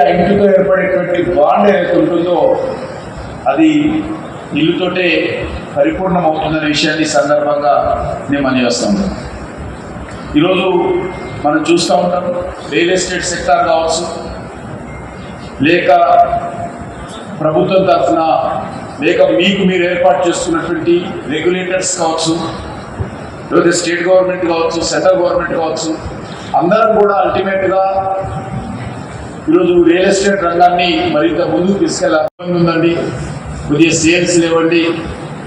ఆ ఇంటితో ఏర్పడేటువంటి బాండ్ ఏదైతే ఉంటుందో అది ఇల్లుతోటే పరిపూర్ణం అవుతుందనే విషయాన్ని సందర్భంగా నేను మనం చేస్తాను. ఈరోజు మనం చూస్తూ ఉంటాం రియల్ ఎస్టేట్ సెక్టార్ కావచ్చు, లేక ప్రభుత్వం తరఫున, లేక మీకు మీరు ఏర్పాటు చేస్తున్నటువంటి రెగ్యులేటర్స్ కావచ్చు, లేకపోతే స్టేట్ గవర్నమెంట్ కావచ్చు, సెంట్రల్ గవర్నమెంట్ కావచ్చు, అందరం కూడా అల్టిమేట్గా ఈరోజు రియల్ ఎస్టేట్ రంగాన్ని మరింత ముందుకు తీసుకెళ్ళాలి ఉందండి. కొద్దిగా సేల్స్ లేవండి,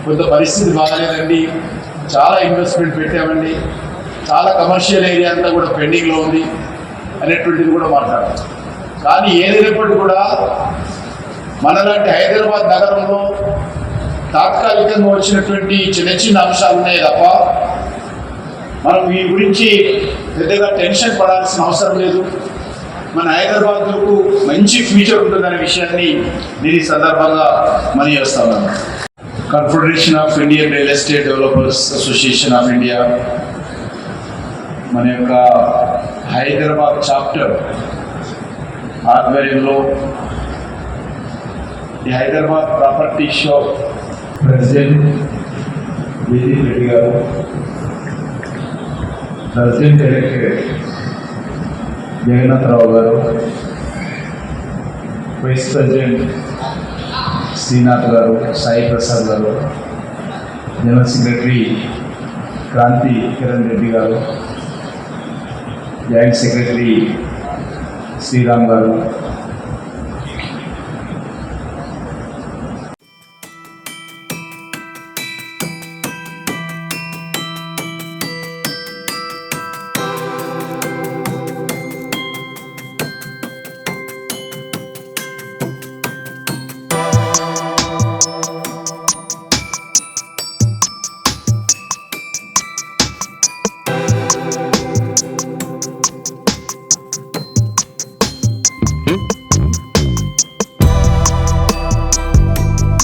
కొంత పరిస్థితి బాగాలేదండి, చాలా ఇన్వెస్ట్మెంట్ పెట్టామండి, చాలా కమర్షియల్ ఏరియా అంతా కూడా పెండింగ్లో ఉంది అనేటువంటిది కూడా మాట్లాడాలి. కానీ ఏదైనప్పటికీ కూడా మనలాంటి హైదరాబాద్ నగరంలో తాత్కాలికంగా వచ్చినటువంటి చిన్న చిన్న అంశాలు ఉన్నాయి తప్ప మనం ఈ గురించి పెద్దగా టెన్షన్ పడాల్సిన అవసరం లేదు. మన హైదరాబాద్కు మంచి ఫ్యూచర్ ఉంటుందనే విషయాన్ని నేను ఈ సందర్భంగా మనం చేస్తాను. Confederation of Indian real estate developers association of India మన యొక్క హైదరాబాద్ చాప్టర్ ఆధ్వర్యంలో ఈ Hyderabad property show president Vijay Reddy గారు, ప్రెసిడెంట్ డైరెక్టర్ జగన్నాథరావు గారు, వైస్ ప్రెసిడెంట్ శ్రీనాథ్ గారు, సాయి ప్రసాద్ గారు, జనరల్ సెక్రటరీ క్రాంతి కిరణ్ రెడ్డి గారు, జాయింట్ సెక్రటరీ శ్రీరామ్ గారు,